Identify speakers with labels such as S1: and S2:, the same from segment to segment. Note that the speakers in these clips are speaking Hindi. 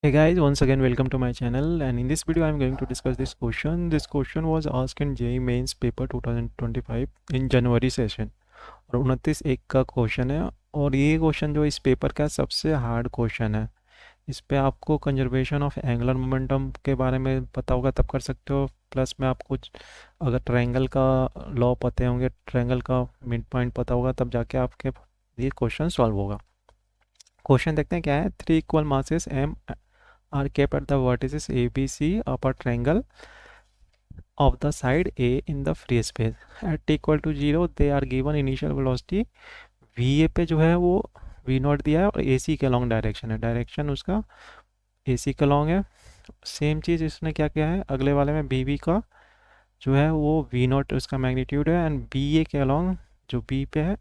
S1: Hey guys, once again welcome to my channel, and in this video I am going to discuss this question. This question was asked in JEE Mains paper 2025 in January session और 29/1 का क्वेश्चन है। और ये क्वेश्चन जो इस पेपर का सबसे हार्ड क्वेश्चन है। इस पे आपको कंजर्वेशन ऑफ एंगुलर मोमेंटम के बारे में पता होगा तब कर सकते हो, प्लस में आपको अगर ट्रायंगल का लॉ पते होंगे, ट्रायंगल का मिड पॉइंट पता होगा, तब जाके आपके ये क्वेश्चन सॉल्व होगा। क्वेश्चन देखते हैं क्या है। 3 equal masses M are kept at the vertices ABC of a triangle of the side A in the free space. At t equal to 0 they are given initial velocity VA पे जो है वो V नॉट दिया है और AC के लॉन्ग डायरेक्शन है, डायरेक्शन उसका AC के लॉन्ग है। सेम चीज़ इसने क्या किया है, अगले वाले में BB का जो है वो V नॉट उसका मैग्नीट्यूड है, एंड BA के लॉन्ग जो B पे है,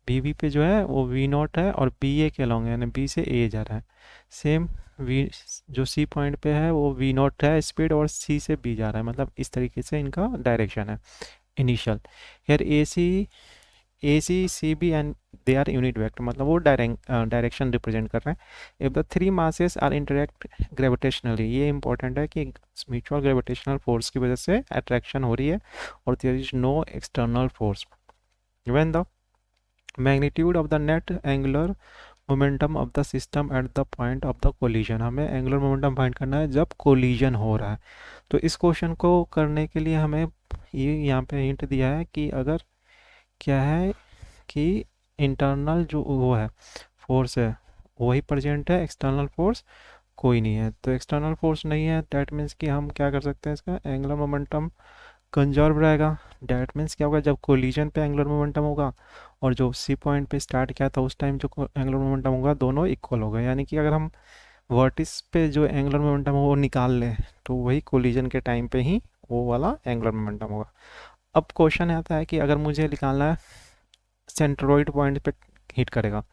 S1: BB पे जो है वो V नॉट है और BA के लॉन्ग है, यानी B से A जा रहा है। सेम V जो C पॉइंट पे है वो V नॉट है स्पीड और C से B जा रहा है, मतलब इस तरीके से इनका डायरेक्शन है initial. Here AC CB and they are unit vector, मतलब वो डायरेक्शन रिप्रेजेंट कर रहे हैं। If the three masses are interact gravitationally, ये इंपॉर्टेंट है कि म्यूचुअल ग्रेविटेशनल फोर्स की वजह से अट्रैक्शन हो रही है और there is no external force. When the magnitude of the net angular momentum of the system at the point of the collision, हमें एंगुलर मोमेंटम फाइंड करना है जब कोलिजन हो रहा है। तो इस क्वेश्चन को करने के लिए हमें ये यहाँ पे हिंट दिया है कि अगर क्या है कि इंटरनल जो वो है फोर्स है वही प्रेजेंट है, एक्सटर्नल फोर्स कोई नहीं है। तो एक्सटर्नल फोर्स नहीं है, दैट मीन्स कि हम क्या कर सकते हैं, इसका एंगुलर मोमेंटम कंजर्व रहेगा। डैट मीन्स क्या होगा, जब कोलिजन पे एंगुलर मोमेंटम होगा और जो सी पॉइंट पे स्टार्ट किया था उस टाइम जो एंगुलर मोमेंटम होगा दोनों इक्वल होगा। यानी कि अगर हम वर्टिस पे जो एंगुलर मोमेंटम हो वो निकाल लें तो वही कोलिजन के टाइम पे ही वो वाला एंगुलर मोमेंटम होगा। अब क्वेश्चन आता है कि अगर मुझे निकालना है सेंट्रोइड पॉइंट पे हिट करेगा,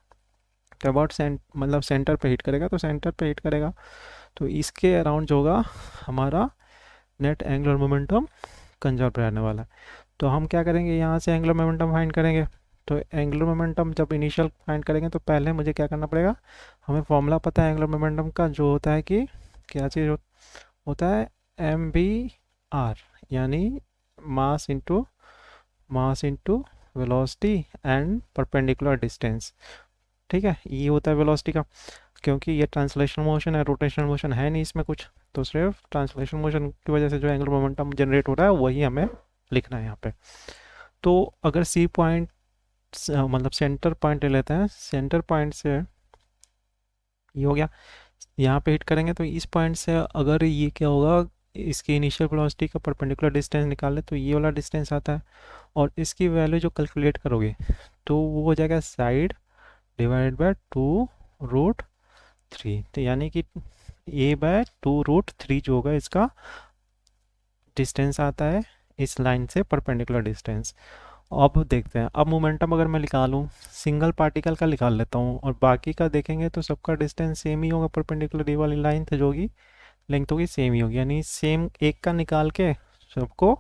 S1: तो अबाउट मतलब सेंटर पे हिट करेगा, तो सेंटर पे हिट करेगा तो इसके अराउंड जो होगा हमारा नेट एंगुलर मोमेंटम कंजर्व रहने वाला है। तो हम क्या करेंगे, यहाँ से एंगुलर मोमेंटम फाइंड करेंगे। तो एंगुलर मोमेंटम जब इनिशियल फाइंड करेंगे तो पहले मुझे क्या करना पड़ेगा, हमें फॉर्मूला पता है एंगुलर मोमेंटम का, जो होता है कि क्या चीज़ होता है, MVR, यानी mass into velocity and perpendicular distance. ठीक है, ये होता है वेलोसिटी का। क्योंकि ये ट्रांसलेशनल मोशन है, रोटेशनल मोशन है नहीं इसमें कुछ, तो सिर्फ ट्रांसलेशनल मोशन की वजह से जो एंगुलर मोमेंटम जनरेट हो रहा है वही हमें लिखना है यहाँ पे। तो अगर सी पॉइंट मतलब सेंटर पॉइंट ले लेते हैं, सेंटर पॉइंट से ये हो गया, यहाँ पे हिट करेंगे तो इस पॉइंट से अगर ये क्या होगा, इसकी इनिशियल वेलोसिटी का परपेंडिकुलर डिस्टेंस निकाले तो ये वाला डिस्टेंस आता है, और इसकी वैल्यू जो कैलकुलेट करोगे तो वो हो जाएगा साइड डिवाइड बाय 2√3। तो यानी कि A/2√3 जो होगा इसका डिस्टेंस आता है इस लाइन से परपेंडिकुलर डिस्टेंस। अब देखते हैं, अब मोमेंटम अगर मैं निकालूं, सिंगल पार्टिकल का निकाल लेता हूं और बाकी का देखेंगे तो सबका डिस्टेंस सेम ही होगा, परपेंडिकुलर ये वाली लाइन से जो होगी लेंथ होगी सेम ही होगी। यानी सेम एक का निकाल के सबको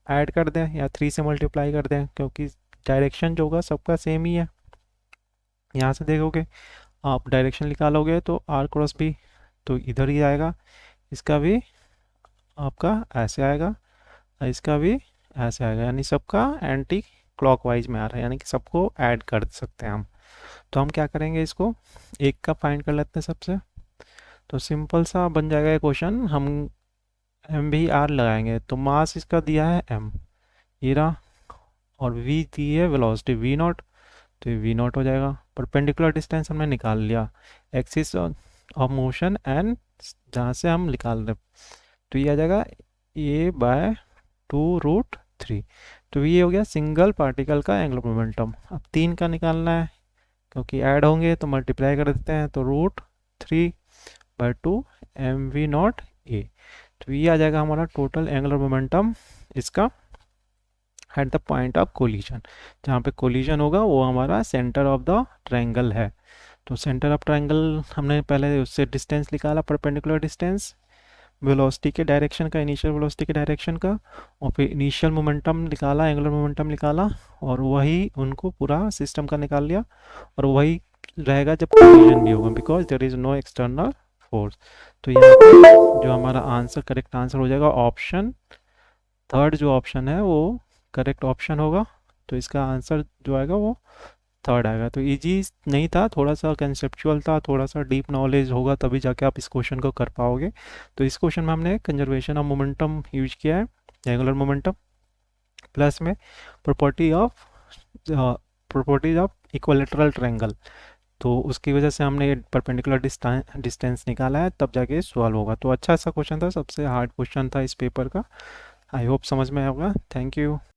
S1: ऐड कर दें या 3 से मल्टीप्लाई कर दें, क्योंकि डायरेक्शन जो होगा सबका सेम ही है। यहाँ से देखोगे आप डायरेक्शन निकालोगे तो R×B तो इधर ही आएगा, इसका भी आपका ऐसे आएगा, इसका भी ऐसे आएगा, यानी सबका एंटी क्लॉकवाइज में आ रहा है, यानी कि सबको ऐड कर सकते हैं हम। तो हम क्या करेंगे, इसको एक का फाइंड कर लेते हैं सबसे। तो सिंपल सा बन जाएगा ये क्वेश्चन। हम MVR लगाएंगे तो मास इसका दिया है M, ये रहा, और V दी है वेलोसिटी V नॉट, तो ये V नॉट हो जाएगा। परपेंडिकुलर डिस्टेंस हमने निकाल लिया, एक्सिस ऑफ मोशन एंड जहाँ से हम निकाल रहे, तो ये आ जाएगा A/2√3। तो ये हो गया सिंगल पार्टिकल का एंगुलर मोमेंटम। अब 3 का निकालना है, क्योंकि ऐड होंगे तो मल्टीप्लाई कर देते हैं, तो √3/2 MV0A। तो ये आ जाएगा हमारा टोटल एंगुलर मोमेंटम इसका eight the point of collision. जहाँ पे कोलिजन होगा वो हमारा सेंटर ऑफ द ट्रायंगल है। तो सेंटर ऑफ ट्रायंगल हमने पहले उससे डिस्टेंस निकाला, परपेंडिकुलर डिस्टेंस, वेलोसिटी के डायरेक्शन का, इनिशियल वेलोसिटी के डायरेक्शन का, और फिर इनिशियल मोमेंटम निकाला, एंगुलर मोमेंटम निकाला, और वही उनको पूरा सिस्टम का निकाल लिया, और वही रहेगा जब कोलिजन भी होगा, because there is no external force. तो यहाँ पे जो हमारा आंसर करेक्ट आंसर हो जाएगा ऑप्शन थर्ड, जो ऑप्शन है वो करेक्ट ऑप्शन होगा। तो इसका आंसर जो आएगा वो थर्ड आएगा। तो इजी नहीं था, थोड़ा सा कंसेप्चुअल था, थोड़ा सा डीप नॉलेज होगा तभी जाके आप इस क्वेश्चन को कर पाओगे। तो इस क्वेश्चन में हमने कंजर्वेशन ऑफ मोमेंटम यूज किया है, एंगुलर मोमेंटम, प्लस में property of properties of equilateral triangle. तो उसकी वजह से हमने ये परपेंडिकुलर डिस्टेंस निकाला है, तब जाके सॉल्व होगा। तो अच्छा सा क्वेश्चन था, सबसे हार्ड क्वेश्चन था इस पेपर का। आई होप समझ में आएगा। Thank you.